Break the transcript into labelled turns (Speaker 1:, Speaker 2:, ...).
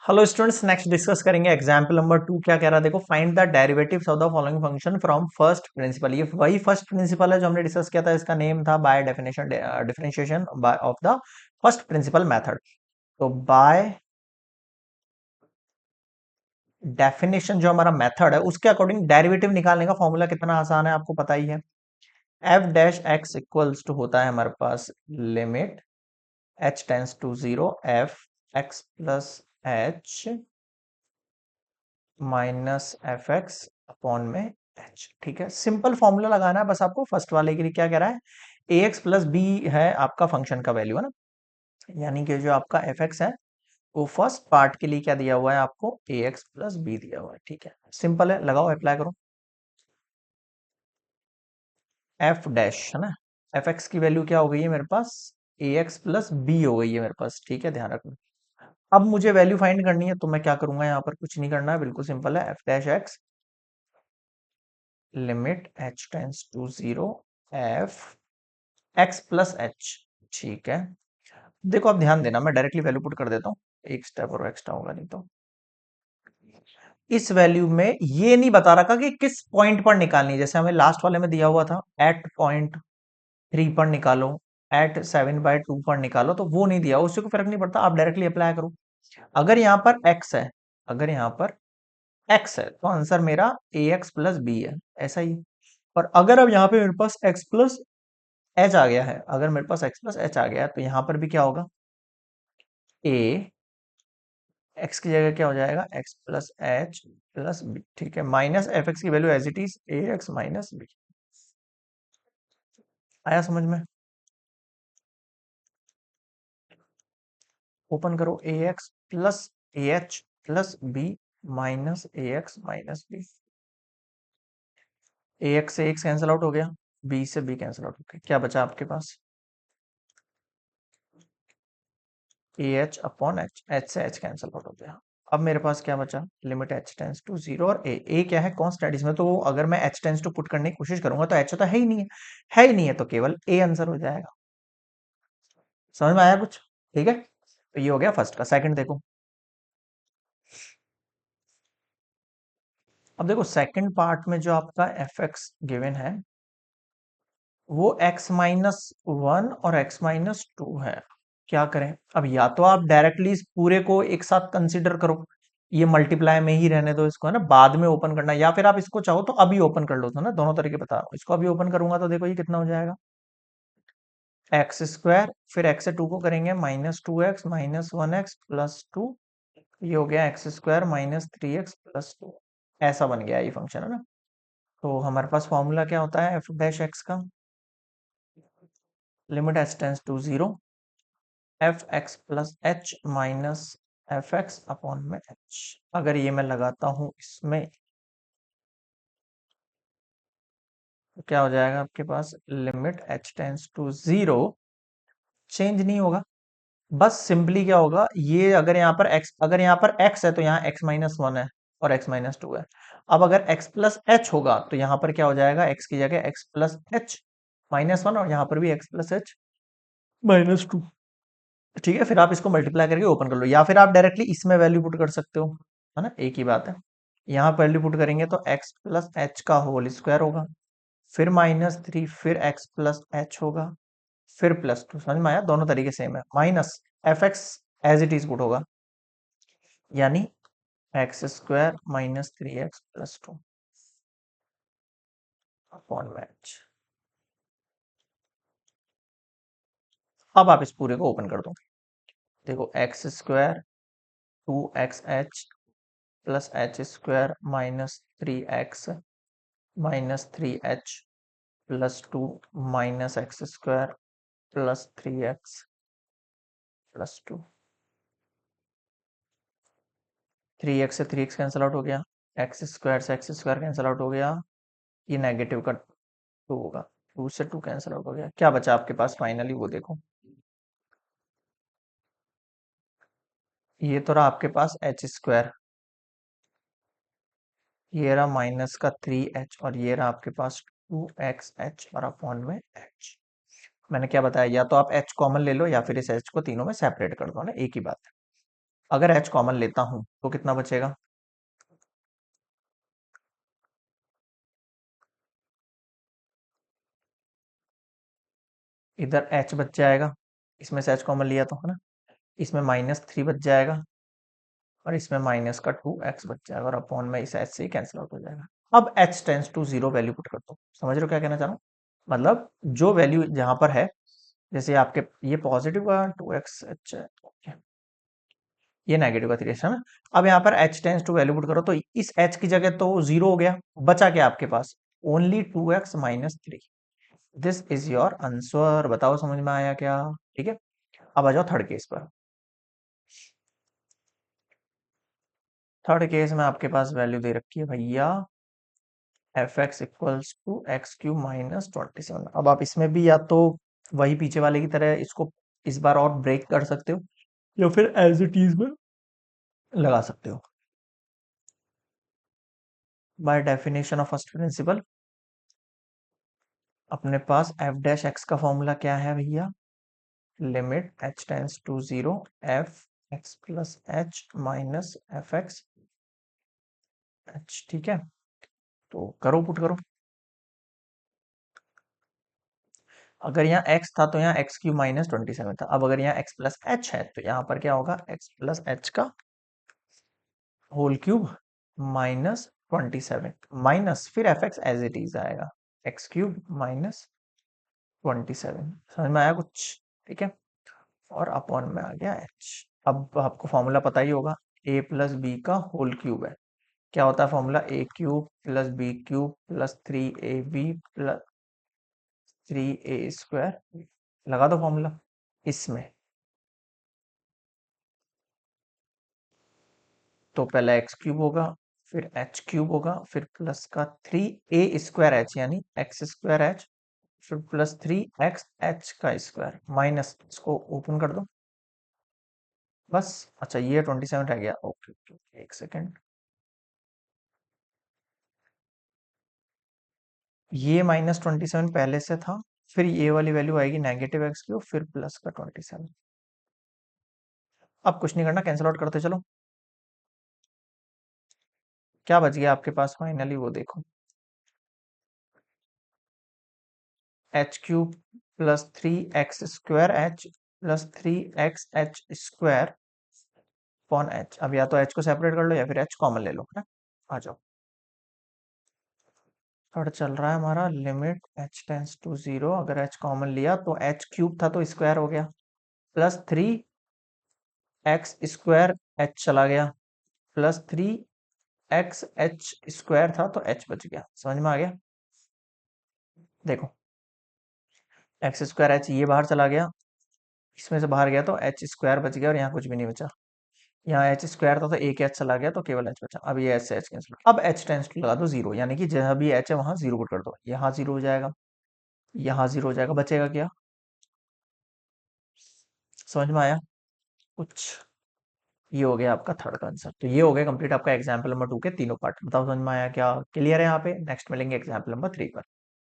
Speaker 1: Hello students, next discuss करेंगे example number 2। क्या कह रहा है देखो, find the derivatives of the following function from first principle. ये वही फर्स्ट प्रिंसिपल है जो हमने डिस्कस किया था। इसका नेम था by definition differentiation by of the first principle method. तो बाय डेफिनेशन जो हमारा मेथड है उसके अकॉर्डिंग डेरिवेटिव निकालने का फॉर्मूला कितना आसान है, आपको पता ही है। F dash X equals to होता है हमारे पास limit H tends to zero F x plus H minus F x upon में एच। ठीक है, सिंपल फॉर्मूला लगाना है बस आपको। फर्स्ट वाले के लिए क्या कह रहा है, ए एक्स प्लस बी है आपका फंक्शन का वैल्यू, है ना। यानी कि जो आपका एफ एक्स है वो फर्स्ट पार्ट के लिए क्या दिया हुआ है आपको, ए एक्स प्लस बी दिया हुआ है। ठीक है, सिंपल है, लगाओ, अप्लाई करो। एफ डैश है ना, एफ एक्स की वैल्यू क्या हो गई है मेरे पास, ए एक्स प्लस बी हो गई है मेरे पास। ठीक है, ध्यान रखना। अब मुझे वैल्यू फाइंड करनी है तो मैं क्या करूंगा, यहाँ पर कुछ नहीं करना है, बिल्कुल सिंपल है। F dash x limit H tends to zero F x plus h. ठीक है, देखो अब ध्यान देना, मैं डायरेक्टली वैल्यू पुट कर देता हूँ, एक स्टेप और एक्स्ट्रा होगा नहीं तो। इस वैल्यू में ये नहीं बता रखा कि किस पॉइंट पर निकालनी है, जैसे हमें लास्ट वाले में दिया हुआ था एट पॉइंट 3 पर निकालो, एट 7/2 पर निकालो, तो वो नहीं दिया, उससे कोई फर्क नहीं पड़ता, आप डायरेक्टली अप्लाई करो। अगर यहाँ पर एक्स है, अगर यहाँ पर एक्स है तो आंसर मेरा ए एक्स प्लस बी है, ऐसा ही। और अगर अब यहाँ पे मेरे पास एक्स प्लस एच आ गया है, अगर मेरे पास एक्स प्लस एच आ गया है तो यहाँ पर भी क्या होगा, ए एक्स की जगह क्या हो जाएगा, X plus H plus B. ठीक है, माइनस एफ एक्स की value as it is A X minus B. आया समझ में। ओपन करो, A X plus A H plus B minus A X minus B. A X से X cancel out हो गया, बी से बी कैंसिल आउट हो गया, क्या बचा आपके पास, A H upon H, H से एच कैंसिल आउट हो गया। अब मेरे पास क्या बचा, limit H tends to zero और ए क्या है, कांस्टेंट। इसमें तो अगर मैं एच टेंस टू पुट करने की कोशिश करूंगा तो एच तो है ही नहीं है, है ही नहीं है, तो केवल ए आंसर हो जाएगा। समझ में आया कुछ। ठीक है, तो ये हो गया फर्स्ट का। सेकंड देखो, अब देखो सेकंड पार्ट में जो आपका एफ एक्स गिवन है वो x माइनस वन और x माइनस टू है। क्या करें अब, या तो आप डायरेक्टली इस पूरे को एक साथ कंसीडर करो, ये मल्टीप्लाई में ही रहने दो इसको, है ना, बाद में ओपन करना, या फिर आप इसको चाहो तो अभी ओपन कर लो, तो ना दोनों तरीके बता रहा हूँ। इसको अभी ओपन करूंगा तो देखो ये कितना हो जाएगा, एक्स स्क्वायर, फिर एक्स से टू को करेंगे minus two x minus one x plus to, ये हो गया x square minus three x plus to. ऐसा बन गया ये फंक्शन, है ना। तो हमारे पास फॉर्मूला क्या होता है एफ डैश एक्स का, limit H tends to zero F x plus H minus F x upon में एच। अगर ये मैं लगाता हूं इसमें तो क्या हो जाएगा आपके पास, limit H tends to zero, change नहीं होगा, बस सिंपली क्या होगा, ये अगर यहाँ पर x, अगर यहाँ पर x है तो यहाँ x माइनस वन है और x माइनस टू है। अब अगर x प्लस एच होगा तो यहाँ पर क्या हो जाएगा, x की जगह x plus H minus one, और यहाँ पर भी x plus H minus two. ठीक है, फिर आप इसको मल्टीप्लाई करके ओपन कर लो, या फिर आप डायरेक्टली इसमें वैल्यू पुट कर सकते हो, है ना, एक ही बात है। यहाँ वैल्यू पुट करेंगे तो x प्लस एच का होल स्क्वायर होगा, फिर माइनस थ्री, फिर x प्लस एच होगा, फिर प्लस टू। समझ में आया, दोनों तरीके सेम है। Minus F x as it is put होगा, यानी x square minus three x plus two upon में एच। अब आप इस पूरे को ओपन कर दो, देखो x square two x h plus h square minus three x minus three h plus two minus x square plus three x plus two. Three x से थ्री एक्स कैंसिल आउट हो गया, x square से x square cancel out हो गया, ये negative का to होगा, to से टू कैंसिल आउट हो गया, क्या बचा आपके पास फाइनली वो देखो, ये तो रहा आपके पास एच स्क्वायर, ये रहा माइनस का थ्री एच, और ये रहा आपके पास टू एक्स एच और अपॉन में एच। मैंने क्या बताया, या तो आप एच कॉमन ले लो या फिर इस एच को तीनों में सेपरेट कर दो ना, एक ही बात है। अगर H कॉमन लेता हूं तो कितना बचेगा? इधर H बच जाएगा, इसमें से H कॉमन लिया तो, है ना? इसमें -3 बच जाएगा और इसमें माइनस का 2x बच जाएगा और अपॉन में इस H से ही कैंसिल आउट हो जाएगा। अब H tends to 0 value put कर दो। समझ रहे हो क्या कहना चाह रहा हूँ? मतलब जो वैल्यू जहां पर है, जैसे आपके ये पॉजिटिव का 2x H है, ओके, ये नेगेटिव का 3x है ना। अब यहाँ पर H tends to value put करो तो इस H की जगह तो 0 हो गया, बचा क्या आपके पास? Only 2x minus 3। This is your answer. बताओ समझ में आया क्या? ठीक है, अब आ जाओ थर्ड केस पर। थर्ड केस में आपके पास वैल्यू दे रखी है भैया f x equals to x cube minus 27। अब आप इसमें भी या तो वही पीछे वाले की तरह इसको इस बार और ब्रेक कर सकते हो या फिर एज इट इज में लगा सकते हो। By definition of first principle अपने पास एफ डैश एक्स का फॉर्मूला क्या है भैया? Limit H tends to 0 f x plus H minus F x h. ठीक है, तो करो पुट करो। अगर यहाँ x था तो यहाँ एक्स क्यू माइनस 27 था। अब अगर यहाँ x प्लस एच है तो यहाँ पर क्या होगा? x प्लस एच का होल क्यूब माइनस 27 माइनस फिर f x as it is आएगा, एक्स क्यूब माइनस 27। समझ में आया कुछ? ठीक है, और अपॉन में आ गया h। अब आपको फॉर्मूला पता ही होगा, a प्लस बी का होल क्यूब है। क्या होता है formula? A cube plus b cube plus 3ab plus 3a²। लगा दो फॉर्मूला इसमें। तो पहला एक्स क्यूब होगा, फिर एच क्यूब होगा, फिर प्लस का 3a² एच यानी x² एच, फिर प्लस 3x का स्क्वायर माइनस, इसको ओपन कर दो बस। अच्छा ये 27 रह गया, ओके ओके ओके, एक सेकेंड। ये -27 पहले से था, फिर ये वाली वैल्यू आएगी -x³ फिर प्लस का 27। अब कुछ नहीं करना, कैंसिल आउट करते चलो। क्या बच गया आपके पास फाइनली वो देखो, h³ plus 3x² H plus 3x(h)² upon h। अब या तो h को सेपरेट कर लो या फिर h कॉमन ले लो, है ना? आ जाओ। थर्ड चल रहा है हमारा, लिमिट h टेंस टू 0। अगर h कॉमन लिया तो h³ था तो स्क्वायर हो गया, प्लस 3x² h चला गया, प्लस 3x(h)² था तो h बच गया। समझ में आ गया? देखो x²h ये बाहर चला गया, इसमें से बाहर गया तो h² बच गया और यहाँ कुछ भी नहीं बचा। यहाँ h² था तो एक h चला गया तो केवल h बचा। अब ये h से h कैंसिल, अब h टेंस टू लगा दो 0, यानी कि जहां भी h है वहां 0 पुट कर दो। यहाँ 0 हो जाएगा, यहाँ 0 हो जाएगा, बचेगा क्या? समझ में आया कुछ? ये हो गया आपका थर्ड आंसर। तो ये हो गया कंप्लीट आपका एग्जाम्पल नंबर 2 के तीनों पार्ट। बताओ समझ में आया क्या? क्लियर है यहाँ पे? नेक्स्ट मिलेंगे एग्जाम्पल नंबर 3 पर।